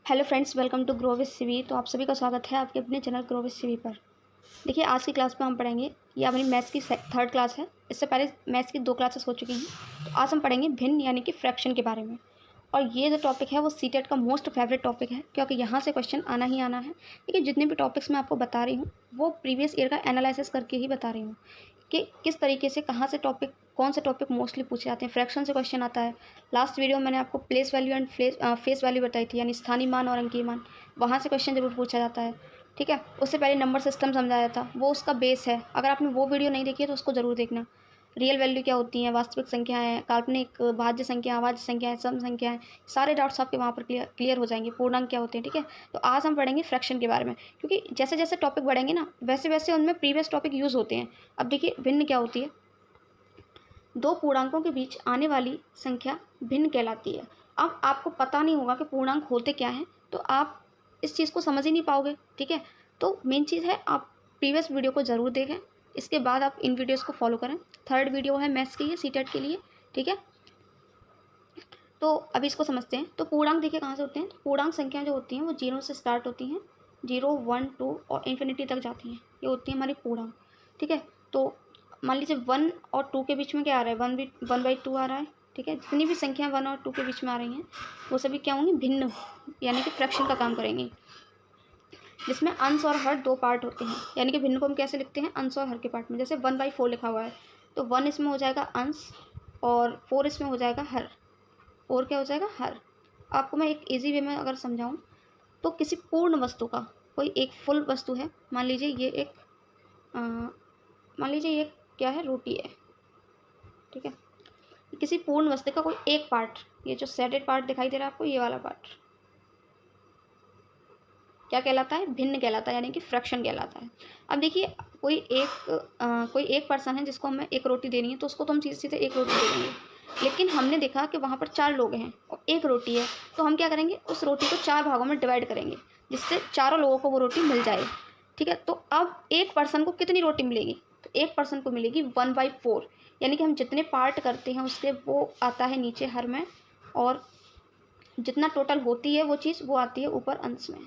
Hello friends, welcome to grow with CV. तो आप सभी का स्वागत है आपके अपने चैनल ग्रो विद सीवी पर। देखिए, आज की क्लास में हम पढ़ेंगे, ये हमारी मैथ्स की थर्ड क्लास है। इससे पहले मैथ्स की 2 क्लासेस हो चुकी हैं। तो आज हम पढ़ेंगे भिन्न यानी कि फ्रैक्शन के बारे में। और ये जो टॉपिक है वो सीटेट का मोस्ट फेवरेट टॉपिक है, क्योंकि यहाँ से क्वेश्चन आना ही आना है। देखिए, जितने भी टॉपिक्स मैं आपको बता रही हूँ वो प्रीवियस ईयर का एनालिसिस करके ही बता रही हूँ कि किस तरीके से कहाँ से टॉपिक, कौन से टॉपिक मोस्टली पूछे जाते हैं। फ्रैक्शन से क्वेश्चन आता है। लास्ट वीडियो में मैंने आपको place value and face value बताई थी, यानी स्थानीय मान और अंकीय मान। वहाँ से क्वेश्चन जरूर पूछा जाता है। ठीक है, उससे पहले नंबर सिस्टम समझाया था, वो उसका बेस है। अगर आपने वो वीडियो नहीं देखी है तो उसको जरूर देखना। रियल वैल्यू क्या होती हैं, वास्तविक संख्याएं, काल्पनिक, भाज्य संख्या, अभाज्य संख्याएं, सम संख्याएं, सारे डाउट्स आपके वहाँ पर क्लियर हो जाएंगे। पूर्णांक क्या होते हैं। ठीक है, तो आज हम पढ़ेंगे फ्रैक्शन के बारे में, क्योंकि जैसे जैसे टॉपिक बढ़ेंगे ना वैसे वैसे उनमें प्रीवियस टॉपिक यूज़ होते हैं। अब देखिए, भिन्न क्या होती है। दो पूर्णांकों के बीच आने वाली संख्या भिन्न कहलाती है। अब आपको पता नहीं होगा कि पूर्णांक होते क्या हैं, तो आप इस चीज़ को समझ ही नहीं पाओगे। ठीक है, तो मेन चीज़ है आप प्रीवियस वीडियो को ज़रूर देखें, इसके बाद आप इन वीडियोस को फॉलो करें। थर्ड वीडियो है मैथ्स की, सीटेट के लिए। ठीक है, तो अभी इसको समझते हैं। तो पूर्णांक देखिए कहाँ से होते हैं। तो पूर्णांक संख्या जो होती हैं वो 0 से स्टार्ट होती हैं, 0, 1, 2 और इन्फिनिटी तक जाती हैं। ये होती है हमारी पूर्णांक। ठीक है, तो मान लीजिए 1 और 2 के बीच में क्या आ रहा है, 1/2 आ रहा है। ठीक है, जितनी भी संख्या 1 और 2 के बीच में आ रही हैं वो सभी क्या होंगी, भिन्न, यानी कि फ्रैक्शन का काम करेंगी, जिसमें अंश और हर दो पार्ट होते हैं। यानी कि भिन्न को हम कैसे लिखते हैं, अंश और हर के पार्ट में। जैसे 1/4 लिखा हुआ है तो 1 इसमें हो जाएगा अंश और 4 इसमें हो जाएगा हर। और क्या हो जाएगा, हर। आपको मैं एक इजी वे में अगर समझाऊं तो किसी पूर्ण वस्तु का, कोई एक फुल वस्तु है, मान लीजिए ये एक मान लीजिए ये क्या है, रोटी है। ठीक है, किसी पूर्ण वस्तु का कोई एक पार्ट, ये जो शेडेड पार्ट दिखाई दे रहा है आपको, ये वाला पार्ट क्या कहलाता है, भिन्न कहलाता है, यानी कि फ्रैक्शन कहलाता है। अब देखिए, कोई एक पर्सन है जिसको हमें एक रोटी देनी है, तो उसको तो हम सीधे सीधे एक रोटी दे देंगे। लेकिन हमने देखा कि वहाँ पर 4 लोग हैं और एक रोटी है, तो हम क्या करेंगे, उस रोटी को 4 भागों में डिवाइड करेंगे, जिससे चारों लोगों को वो रोटी मिल जाए। ठीक है, तो अब एक पर्सन को कितनी रोटी मिलेगी, तो एक पर्सन को मिलेगी 1/4। यानी कि हम जितने पार्ट करते हैं उसके वो आता है नीचे हर में, और जितना टोटल होती है वो चीज़ वो आती है ऊपर अंश में।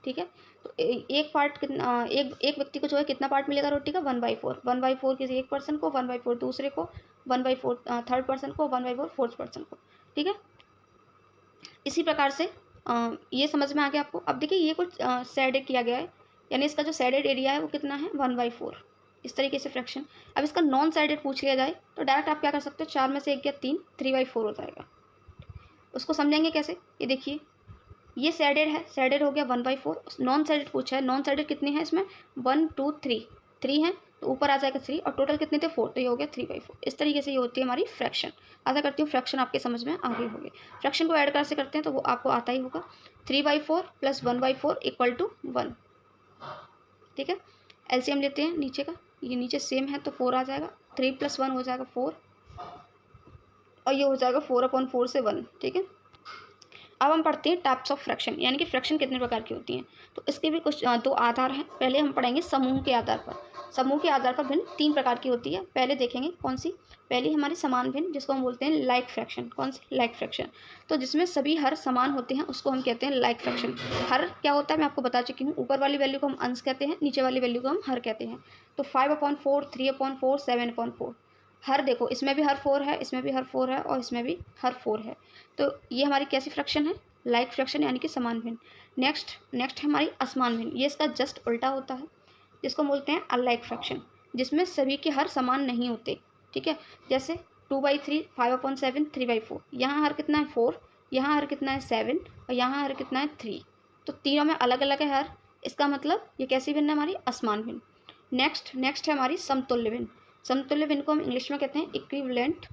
ठीक है, तो एक पार्ट कितना, एक व्यक्ति को जो है कितना पार्ट मिलेगा रोटी का, 1/4। 1/4 किसी एक पर्सन को, 1/4 दूसरे को, 1/4 थर्ड पर्सन को, 1/4 फोर्थ पर्सन को। ठीक है, इसी प्रकार से ये समझ में आ गया आपको। अब देखिए, ये कुछ शेडेड किया गया है, यानी इसका जो शेडेड एरिया है वो कितना है, 1/4। इस तरीके से फ्रैक्शन। अब इसका नॉन शेडेड पूछ लिया जाए तो डायरेक्ट आप क्या कर सकते हो, 4 में से 1 या 3, 3/4 हो जाएगा। उसको समझेंगे कैसे, ये देखिए, ये शेडेड है, शेडेड हो गया 1/4। नॉन शेडेड पूछा है, नॉन शेडेड कितने हैं इसमें, 1, 2, 3, 3 हैं, तो ऊपर आ जाएगा 3, और टोटल कितने थे, 4, तो ये हो गया 3/4। इस तरीके से ये होती है हमारी फ्रैक्शन। आशा करती हूँ फ्रैक्शन आपके समझ में आ गई होगी। फ्रैक्शन को ऐड कैसे करते हैं तो वो आपको आता ही होगा। 3/4 + 1/4 = 1। ठीक है, एलसीएम लेते हैं नीचे का, ये नीचे सेम है तो 4 आ जाएगा, 3 + 1 हो जाएगा 4, और ये हो जाएगा 4/4 से 1। ठीक है, अब हम पढ़ते हैं टाइप्स ऑफ फ्रैक्शन, यानी कि फ्रैक्शन कितने प्रकार की होती हैं। तो इसके भी कुछ 2 आधार हैं। पहले हम पढ़ेंगे समूह के आधार पर। समूह के आधार पर भिन्न 3 प्रकार की होती है। पहले देखेंगे कौन सी, पहली हमारी समान भिन्न, जिसको हम बोलते हैं लाइक फ्रैक्शन। कौन सी, लाइक फ्रैक्शन। तो जिसमें सभी हर समान होते हैं उसको हम कहते हैं लाइक फ्रैक्शन। हर क्या होता है मैं आपको बता चुकी हूँ, ऊपर वाली वैल्यू को हम अंश कहते हैं, नीचे वाली वैल्यू को हम हर कहते हैं। तो 5/4, 3/4, 7/4। हर देखो, इसमें भी हर 4 है, इसमें भी हर 4 है, और इसमें भी हर 4 है। तो ये हमारी कैसी फ्रैक्शन है, लाइक फ्रैक्शन, यानी कि समान भिन्न। नेक्स्ट है हमारी असमान भिन्न। ये इसका जस्ट उल्टा होता है, जिसको बोलते हैं अलाइक फ्रैक्शन, जिसमें सभी के हर समान नहीं होते। ठीक है, जैसे 2/3, 5/7, 3/4। यहाँ हर कितना है, 4, यहाँ हर कितना है, 7, और यहाँ हर कितना है, 3। तो तीनों में अलग अलग है हर। इसका मतलब ये कैसी भिन्न है, हमारी असमान भिन्न। नेक्स्ट है हमारी समतुल्य भिन्न। समतुल्य भिन्न को हम इंग्लिश में कहते हैं इक्विवेलेंट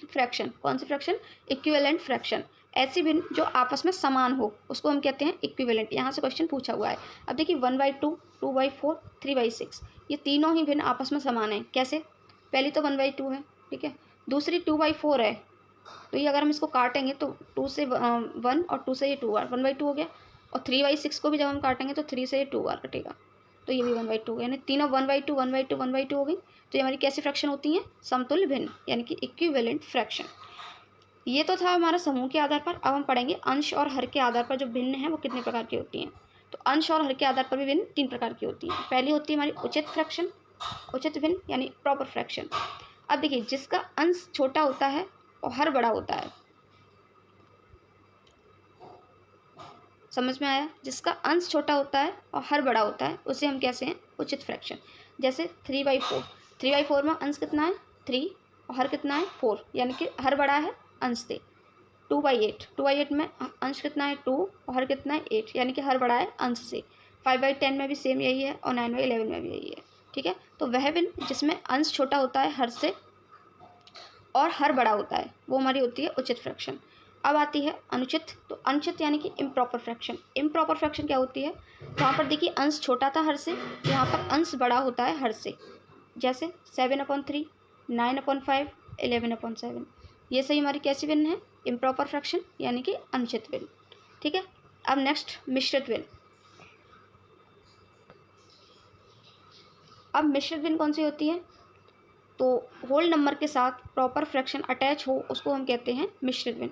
फ्रैक्शन। कौन सी फ्रैक्शन, इक्विवेलेंट फ्रैक्शन। ऐसी भिन्न जो आपस में समान हो उसको हम कहते हैं इक्विवेलेंट। यहाँ से क्वेश्चन पूछा हुआ है। अब देखिए, 1/2, 2/4, 3/6, ये तीनों ही भिन्न आपस में समान है। कैसे, पहली तो 1/2 है, ठीक है, दूसरी 2/4 है, तो ये अगर हम इसको काटेंगे तो 2 से 1 और 2 से ये 2 1/2 हो गया। और 3/6 को भी जब हम काटेंगे तो 3 से ये 2 कटेगा, तो ये भी 1/2 हो गया, यानी तीनों 1/2 1/2 1/2 हो गई। तो ये हमारी कैसी फ्रैक्शन होती हैं, समतुल्य भिन्न, यानी कि इक्विवेलेंट फ्रैक्शन। ये तो था हमारा समूह के आधार पर। अब हम पढ़ेंगे अंश और हर के आधार पर जो भिन्न है वो कितने प्रकार की होती हैं। तो अंश और हर के आधार पर भी भिन्न 3 प्रकार की होती हैं। पहली होती है हमारी उचित फ्रैक्शन, उचित भिन्न यानी प्रॉपर फ्रैक्शन। अब देखिए जिसका अंश छोटा होता है और हर बड़ा होता है, समझ में आया? जिसका अंश छोटा होता है और हर बड़ा होता है उसे हम कैसे हैं? उचित फ्रैक्शन। जैसे 3/4, 3/4 में अंश कितना है? 3 और हर कितना है? 4, यानी कि हर बड़ा है अंश से। 2/8, 2/8 में अंश कितना है? 2 और हर कितना है? 8, यानी कि हर बड़ा है अंश से। 5/10 में भी सेम यही है और 9/11 में भी यही है। ठीक है, तो वह भिन्न जिसमें अंश छोटा होता है हर से और हर बड़ा होता है वो हमारी होती है उचित फ्रैक्शन। अब आती है अनुचित। तो अनुचित यानी कि इम्प्रॉपर फ्रैक्शन। इम्प्रॉपर फ्रैक्शन क्या होती है? वहाँ पर देखिए अंश छोटा था हर से, यहाँ पर अंश बड़ा होता है हर से। जैसे 7/3, 9/5, 11/7। ये सही हमारी कैसी भिन्न है? इम्प्रॉपर फ्रैक्शन यानी कि अनुचित भिन्न। ठीक है, अब नेक्स्ट मिश्रित भिन्न। अब मिश्रित भिन्न कौन सी होती है? तो होल नंबर के साथ प्रॉपर फ्रैक्शन अटैच हो उसको हम कहते हैं मिश्रित भिन्न।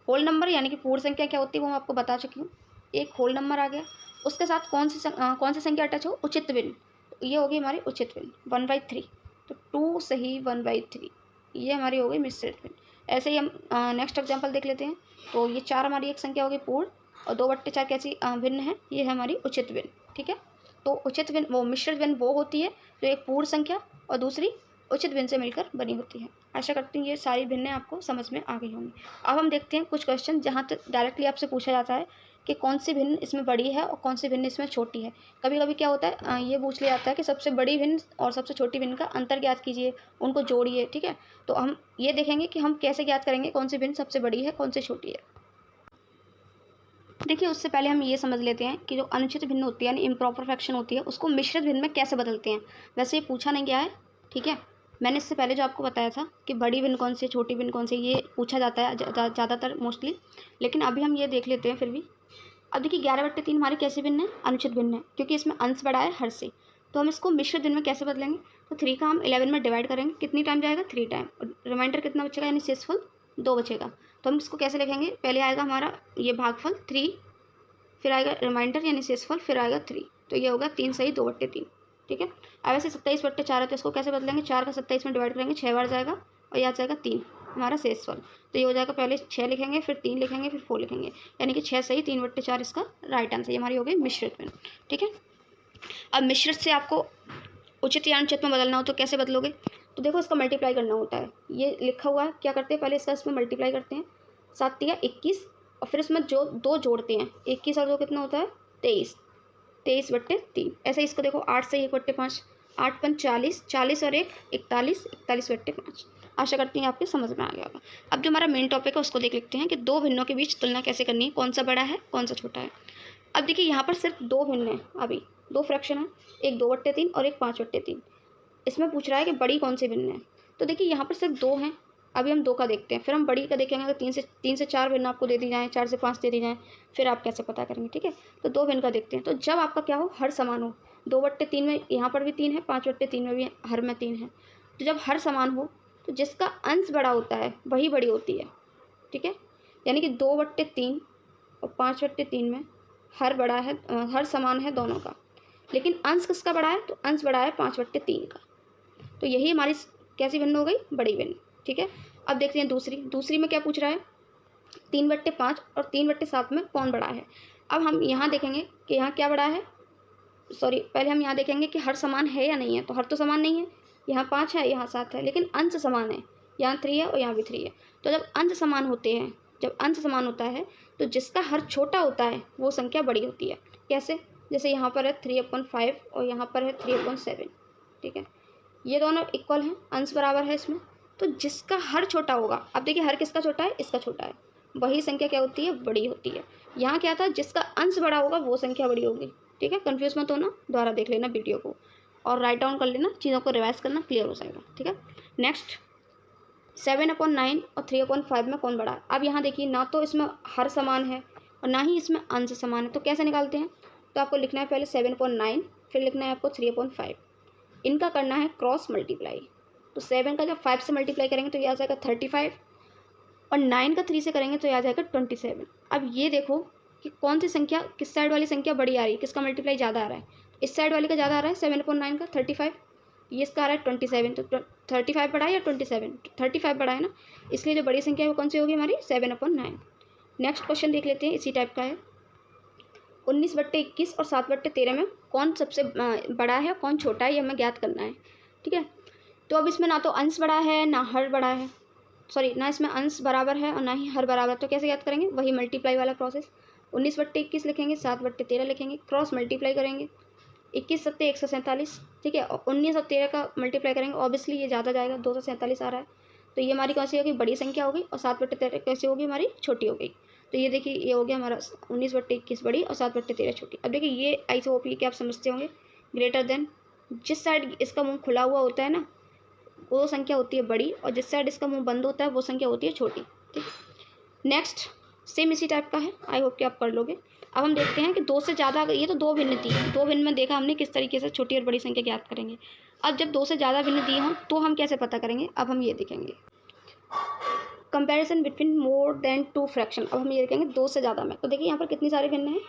होल नंबर यानी कि पूर्ण संख्या क्या होती है वो मैं आपको बता चुकी हूँ। एक होल नंबर आ गया, उसके साथ कौन सी संख्या अटैच हो? उचित भिन्न। तो ये होगी हमारी उचित भिन्न 1/3। तो 2 सही 1/3, ये हमारी हो गई मिश्रित भिन्न। ऐसे ही हम नेक्स्ट एग्जाम्पल देख लेते हैं। तो ये 4 हमारी एक संख्या होगी पूर्ण और 2/4 कैसी भिन्न है? ये है हमारी उचित भिन्न। ठीक है, तो उचित भिन्न वो मिश्रित भिन्न वो होती है जो एक पूर्ण संख्या और दूसरी उचित भिन्न से मिलकर बनी होती है। आशा करती हूँ ये सारी भिन्नें आपको समझ में आ गई होंगी। अब हम देखते हैं कुछ क्वेश्चन जहाँ तक डायरेक्टली आपसे पूछा जाता है कि कौन सी भिन्न इसमें बड़ी है और कौन सी भिन्न इसमें छोटी है। कभी कभी क्या होता है ये पूछ लिया जाता है कि सबसे बड़ी भिन्न और सबसे छोटी भिन्न का अंतर ज्ञात कीजिए, उनको जोड़िए। ठीक है, तो हम ये देखेंगे कि हम कैसे ज्ञात करेंगे कौन सी भिन्न सबसे बड़ी है कौन सी छोटी है। देखिए उससे पहले हम ये समझ लेते हैं कि जो अनुचित भिन्न होती है यानी इम्प्रॉपर फ्रैक्शन होती है उसको मिश्रित भिन्न में कैसे बदलते हैं। वैसे ये पूछा नहीं गया है, ठीक है। मैंने इससे पहले जो आपको बताया था कि बड़ी भिन्न कौन सी है छोटी भिन्न कौन सी, ये पूछा जाता है ज़्यादातर मोस्टली, लेकिन अभी हम ये देख लेते हैं फिर भी। अब देखिए 11/3 हमारी कैसी भिन्न है? अनुचित भिन्न है, क्योंकि इसमें अंश बड़ा है हर से। तो हम इसको मिश्रित भिन्न में कैसे बदलेंगे? तो 3 का हम 11 में डिवाइड करेंगे, कितनी टाइम जाएगा? 3 टाइम। रिमाइंडर कितना बचेगा यानी शेषफल 2 बचेगा। तो हम इसको कैसे लिखेंगे? पहले आएगा हमारा ये भागफल 3, फिर आएगा रिमाइंडर यानी शेषफल, फिर आएगा 3। तो ये होगा 3 सही 2/3। ठीक है, अब ऐसे 27/4 है तो इसको कैसे बदलेंगे? 4 का 27 में डिवाइड करेंगे, 6 बार जाएगा और यहाँ जाएगा 3 हमारा शेषफल। तो ये हो जाएगा पहले 6 लिखेंगे, फिर 3 लिखेंगे, फिर 4 लिखेंगे, यानी कि 6 सही 3/4 इसका राइट आंसर। ये हमारी हो गई मिश्रित भिन्न। ठीक है, अब मिश्रित से आपको उचित या अनुचित में बदलना हो तो कैसे बदलोगे? तो देखो इसका मल्टीप्लाई करना होता है। ये लिखा हुआ है, क्या करते हैं? पहले इसमें मल्टीप्लाई करते हैं, 7 या 21, और फिर इसमें जो 2 जोड़ते हैं, 21 और 2 कितना होता है? 23, 23/3। ऐसे इसको देखो 8 से 1/5, 8 पंच 40, 40 और 1 41, 41/5। आशा करती हूँ आपके समझ में आ गया होगा। अब जो हमारा मेन टॉपिक है उसको देख लेते हैं कि दो भिन्नों के बीच तुलना कैसे करनी है, कौन सा बड़ा है कौन सा छोटा है। अब देखिए यहाँ पर सिर्फ 2 भिन्न है, अभी 2 फ्रैक्शन है, एक 2/3 और एक 5/3। इसमें पूछ रहा है कि बड़ी कौन सी भिन्न है। तो देखिए यहाँ पर सिर्फ 2 हैं, अभी हम 2 का देखते हैं, फिर हम बड़ी का देखेंगे। अगर 3 से 4 भिन्न आपको दे दी जाए, 4 से 5 दे दी जाए, फिर आप कैसे पता करेंगे? ठीक है, तो 2 भिन्न का देखते हैं। तो जब आपका क्या हो? हर समान हो। 2/3 में यहाँ पर भी 3 है, 5/3 में भी हर में 3 है। तो जब हर समान हो तो जिसका अंश बड़ा होता है वही बड़ी होती है। ठीक है, यानी कि 2/3 और 5/3 में हर बड़ा है, हर समान है दोनों का, लेकिन अंश किसका बड़ा है? तो अंश बड़ा है 5/3 का। तो यही हमारी कैसी भिन्न हो गई? बड़ी भिन्न। ठीक है, अब देखते हैं दूसरी में क्या पूछ रहा है? 3/5 और 3/7 में कौन बड़ा है। अब हम यहाँ देखेंगे कि यहाँ क्या बड़ा है, सॉरी पहले हम यहाँ देखेंगे कि हर समान है या नहीं है। तो हर तो समान नहीं है, यहाँ 5 है यहाँ 7 है, लेकिन अंश समान है, यहाँ 3 है और यहाँ भी 3 है। तो जब अंश समान होते हैं, जब अंश समान होता है तो जिसका हर छोटा होता है वो संख्या बड़ी होती है। कैसे? जैसे यहाँ पर है 3/5 और यहाँ पर है 3/7। ठीक है, ये दोनों इक्वल हैं, अंश बराबर है इसमें। तो जिसका हर छोटा होगा, अब देखिए हर किसका छोटा है? इसका छोटा है, वही संख्या क्या होती है? बड़ी होती है। यहाँ क्या था? जिसका अंश बड़ा होगा वो संख्या बड़ी होगी। ठीक है, कंफ्यूज मत होना, दोबारा देख लेना वीडियो को और राइट डाउन कर लेना, चीज़ों को रिवाइज करना, क्लियर हो जाएगा। ठीक है, नेक्स्ट 7/9 और 3/5 में कौन बड़ा है। अब यहाँ देखिए ना तो इसमें हर समान है और ना ही इसमें अंश समान है। तो कैसे निकालते हैं? तो आपको लिखना है पहले 7/9, फिर लिखना है आपको 3/5, इनका करना है क्रॉस मल्टीप्लाई। तो 7 का जब 5 से मल्टीप्लाई करेंगे तो ये आ जाएगा 35, और 9 का 3 से करेंगे तो ये आ जाएगा 27। अब ये देखो कि कौन सी संख्या, किस साइड वाली संख्या बड़ी आ रही है, किसका मल्टीप्लाई ज़्यादा आ रहा है। इस साइड वाली का ज़्यादा आ रहा है 7/9 का 35, ये इसका आ रहा है 27। तो 35 बड़ा है या 27? 35 बड़ा है ना, इसलिए जो बड़ी संख्या है वो कौन सी होगी हमारी 7/9। नेक्स्ट क्वेश्चन देख लेते हैं, इसी टाइप का है। 19/21 और 7/13 में कौन सबसे बड़ा है, कौन छोटा है, ये हमें ज्ञात करना है। ठीक है, तो अब इसमें ना तो अंश बड़ा है ना हर बड़ा है, सॉरी ना इसमें अंश बराबर है और ना ही हर बराबर। तो कैसे याद करेंगे, वही मल्टीप्लाई वाला प्रोसेस। 19/21 लिखेंगे, 7/13 लिखेंगे, क्रॉस मल्टीप्लाई करेंगे, 21 सत्ते 147। ठीक है, और 19 और 13 का मल्टीप्लाई करेंगे, ऑब्वियसली ये ज़्यादा जाएगा, 247 आ रहा है, तो ये हमारी कौन सी होगी, बड़ी संख्या होगी। और 7/13 कैसे होगी, हमारी छोटी हो गई। तो ये देखिए ये हो गया हमारा 19/21 बड़ी और 7/13 छोटी। अब देखिए ये आइसोओपी के आप समझते होंगे, ग्रेटर देन, जिस साइड इसका मुंह खुला हुआ होता है ना वो संख्या होती है बड़ी, और जिस साइड इसका मुंह बंद होता है वो संख्या होती है छोटी। ठीक, नेक्स्ट सेम इसी टाइप का है, आई होप कि आप कर लोगे। अब हम देखते हैं कि 2 से ज़्यादा, ये तो 2 भिन्न थी, 2 भिन्न में देखा हमने किस तरीके से छोटी और बड़ी संख्या ज्ञात करेंगे। अब जब 2 से ज़्यादा भिन्न दिए हों तो हम कैसे पता करेंगे, अब हम ये देखेंगे comparison between more than 2 fraction. अब हम ये देखेंगे 2 से ज़्यादा में, तो देखिए यहाँ पर कितनी सारे भिन्न हैं,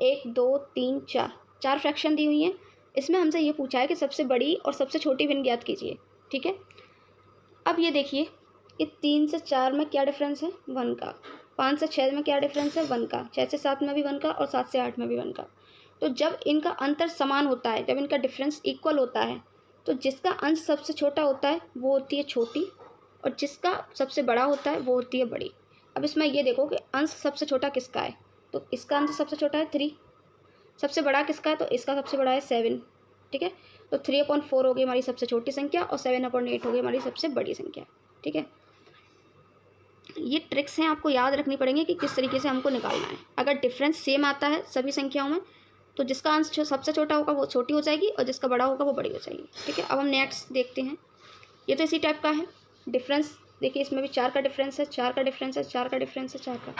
1 2 3 4 फ्रैक्शन दी हुई हैं। इसमें हमसे ये पूछा है कि सबसे बड़ी और सबसे छोटी भिन्न ज्ञात कीजिए। ठीक है, अब ये देखिए कि 3 से 4 में क्या डिफरेंस है, 1 का। 5 से 6 में क्या डिफरेंस है, 1 का। 6 से 7 में भी 1 का, और 7 से 8 में भी 1 का। तो जब इनका अंतर समान होता है, जब इनका डिफरेंस इक्वल होता है, तो जिसका अंश सबसे छोटा होता है वो होती है छोटी, और जिसका सबसे बड़ा होता है वो होती है बड़ी। अब इसमें ये देखो कि अंश सबसे छोटा किसका है, तो इसका अंश सबसे छोटा है 3। सबसे बड़ा किसका है, तो इसका सबसे बड़ा है 7। ठीक है, तो 3/4 होगी हमारी सबसे छोटी संख्या, और 7/8 होगी हमारी सबसे बड़ी संख्या। ठीक है, ये ट्रिक्स हैं, आपको याद रखनी पड़ेंगी कि किस तरीके से हमको निकालना है। अगर डिफरेंस सेम आता है सभी संख्याओं में, तो जिसका अंश सबसे छोटा होगा वो छोटी हो जाएगी, और जिसका बड़ा होगा वो बड़ी हो जाएगी। ठीक है, अब हम नेक्स्ट देखते हैं, ये तो इसी टाइप का है। डिफरेंस देखिए, इसमें भी 4 का डिफरेंस है, 4 का डिफरेंस है, 4 का डिफरेंस है, 4 का।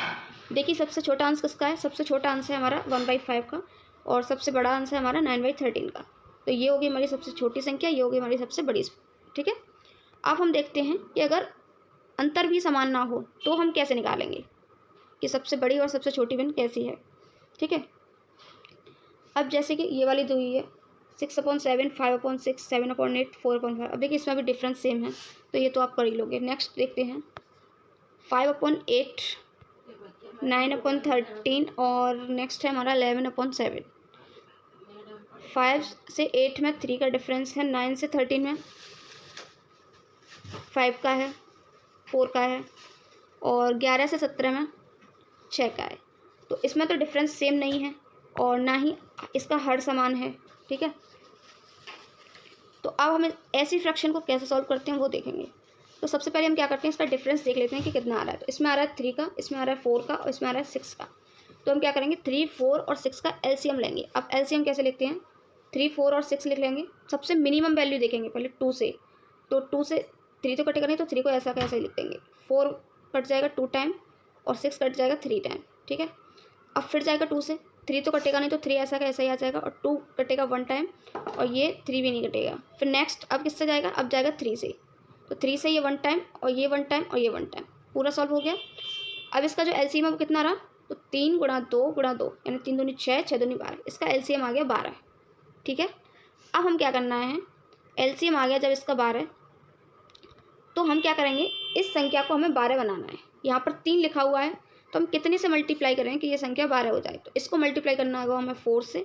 देखिए सबसे छोटा अंश किसका है, सबसे छोटा अंश है हमारा 1/5 का, और सबसे बड़ा अंश है हमारा 9/13 का। तो ये होगी हमारी सबसे छोटी संख्या, ये होगी हमारी सबसे बड़ी। ठीक है, अब हम देखते हैं कि अगर अंतर भी समान ना हो तो हम कैसे निकालेंगे कि सबसे बड़ी और सबसे छोटी भिन्न कैसी है। ठीक है, अब जैसे कि ये वाली दी हुई है 6/7, 5/6, 7/8, 4/5। अब देखिए इसमें भी डिफरेंस सेम है, तो ये तो आप कर ही लोगे। नेक्स्ट देखते हैं 5/8, 9/13, और नेक्स्ट है हमारा 11/7। 5 से 8 में 3 का डिफरेंस है, 9 से 13 में 5 का है, 4 का है, और 11 से 17 में 6 का है। तो इसमें तो डिफरेंस सेम नहीं है, और ना ही इसका हर समान है। ठीक है, तो अब हम ऐसी फ्रैक्शन को कैसे सॉल्व करते हैं वो देखेंगे। तो सबसे पहले हम क्या करते हैं, इसका डिफरेंस देख लेते हैं कि कितना आ रहा है। तो इसमें आ रहा है 3 का, इसमें आ रहा है 4 का, और इसमें आ रहा है 6 का। तो हम क्या करेंगे, 3, 4 और 6 का एलसीएम लेंगे। अब एलसीएम कैसे लिखते हैं, 3, 4 और 6 लिख लेंगे। सबसे मिनिमम वैल्यू देखेंगे पहले 2 से, तो 2 से 3 तो कटेगा नहीं, तो 3 को ऐसा कैसे लिख देंगे, 4 कट जाएगा 2 टाइम, और 6 कट जाएगा 3 टाइम। ठीक है, अब फिर जाएगा 2 से, 3 तो कटेगा नहीं, तो 3 ऐसा का ऐसा ही आ जाएगा, और 2 कटेगा 1 टाइम, और ये 3 भी नहीं कटेगा। फिर नेक्स्ट अब किससे जाएगा, अब जाएगा 3 से, तो 3 से ये 1 टाइम, और ये 1 टाइम, और ये 1 टाइम, पूरा सॉल्व हो गया। अब इसका जो एलसीएम है वो कितना रहा, तो 3 × 2 × 2 यानी 3 दूनी 6, 6 दूनी 12, इसका एलसीएम आ गया 12। ठीक है, अब हम क्या करना है, एलसीएम आ गया जब इसका 12, तो हम क्या करेंगे, इस संख्या को हमें 12 बनाना है। यहाँ पर 3 लिखा हुआ है, तो हम कितने से मल्टीप्लाई करें कि ये संख्या 12 हो जाए, तो इसको मल्टीप्लाई करना होगा हमें 4 से,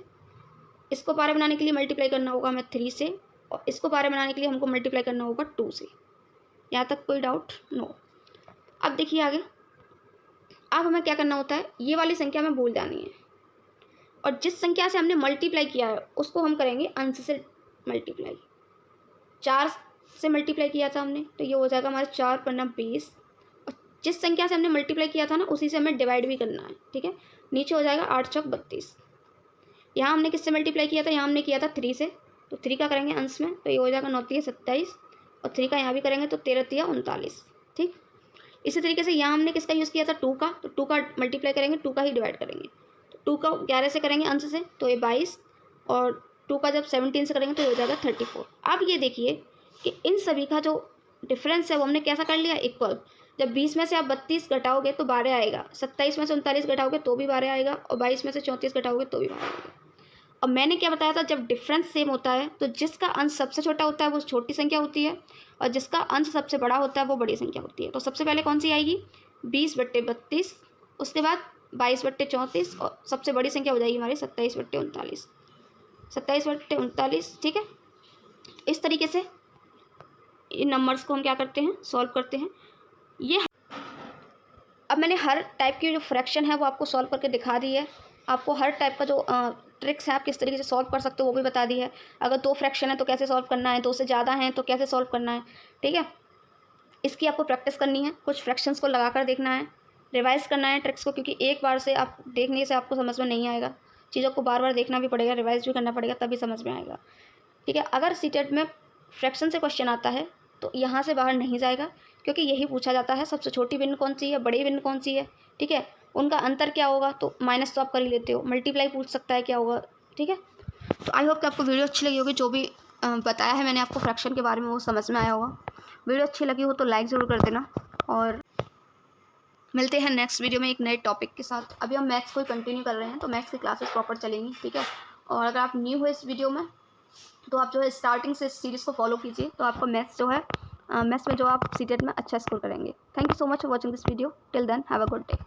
इसको 12 बनाने के लिए मल्टीप्लाई करना होगा हमें 3 से, और इसको 12 बनाने के लिए हमको मल्टीप्लाई करना होगा 2 से। यहाँ तक कोई डाउट, नो। अब देखिए आगे, अब हमें क्या करना होता है, ये वाली संख्या हमें भूल जानी है, और जिस संख्या से हमने मल्टीप्लाई किया है उसको हम करेंगे अंश से मल्टीप्लाई। 4 से मल्टीप्लाई किया था हमने, तो ये हो जाएगा हमारे 4 × 20, और जिस संख्या से हमने मल्टीप्लाई किया था ना उसी से हमें डिवाइड भी करना है। ठीक है, नीचे हो जाएगा 8 × 32। यहाँ हमने किससे मल्टीप्लाई किया था, यहाँ हमने किया था 3 से, तो 3 का करेंगे अंश में, तो ये हो जाएगा 9 × 27, और 3 का यहाँ भी करेंगे तो 13 × 39। ठीक, इसी तरीके से यहाँ हमने किसका यूज़ किया था, 2 का, तो 2 का मल्टीप्लाई करेंगे, 2 का ही डिवाइड करेंगे। तो 2 का 11 से करेंगे अंश से, तो ये 22, और 2 का जब 17 से करेंगे तो ये हो जाएगा 34। अब ये देखिए कि इन सभी का जो डिफरेंस है वो हमने कैसा कर लिया, इक्वल। जब 20 में से आप 32 घटाओगे तो 12 आएगा, 27 में से 39 घटाओगे तो भी 12 आएगा, और 22 में से 34 घटाओगे तो भी 12 आएगा। अब मैंने क्या बताया था, जब डिफरेंस सेम होता है तो जिसका अंश सबसे छोटा होता है वो छोटी संख्या होती है, और जिसका अंश सबसे बड़ा होता है वो बड़ी संख्या होती है। तो सबसे पहले कौन सी आएगी, 20/32, उसके बाद 22/34, और सबसे बड़ी संख्या हो जाएगी हमारी 27/39, 27/39। ठीक है, इस तरीके से इन नंबर्स को हम क्या करते हैं, सॉल्व करते हैं। ये अब मैंने हर टाइप की जो फ्रैक्शन है वो आपको सॉल्व करके दिखा दी है। आपको हर टाइप का जो ट्रिक्स है आप किस तरीके से सॉल्व कर सकते हो वो भी बता दी है। अगर 2 फ्रैक्शन है तो कैसे सॉल्व करना है, 2 से ज़्यादा हैं तो कैसे सॉल्व करना है। ठीक है, इसकी आपको प्रैक्टिस करनी है, कुछ फ्रैक्शंस को लगा कर देखना है, रिवाइज़ करना है ट्रिक्स को, क्योंकि एक बार से आप देखने से आपको समझ में नहीं आएगा, चीज़ों को बार बार देखना भी पड़ेगा, रिवाइज़ भी करना पड़ेगा, तभी समझ में आएगा। ठीक है, अगर सीटेट में फ्रैक्शन से क्वेश्चन आता है तो यहाँ से बाहर नहीं जाएगा, क्योंकि यही पूछा जाता है सबसे छोटी भिन्न कौन सी है, बड़ी भिन्न कौन सी है। ठीक है, उनका अंतर क्या होगा, तो माइनस तो आप कर ही लेते हो, मल्टीप्लाई पूछ सकता है क्या होगा। ठीक है, तो आई होप कि आपको वीडियो अच्छी लगी होगी, जो भी बताया है मैंने आपको फ्रैक्शन के बारे में वो समझ में आया होगा। वीडियो अच्छी लगी हो तो लाइक ज़रूर कर देना, और मिलते हैं नेक्स्ट वीडियो में एक नए टॉपिक के साथ। अभी हम मैथ्स को ही कंटिन्यू कर रहे हैं, तो मैथ्स की क्लासेस प्रॉपर चलेंगी। ठीक है, और अगर आप न्यू हो इस वीडियो में तो आप जो है स्टार्टिंग से इस सीरीज़ को फॉलो कीजिए, तो आपका मैथ्स जो है मैथ्स में जो आप सीटेट में अच्छा स्कोर करेंगे। Thank you so much for watching this video. Till then have a good day.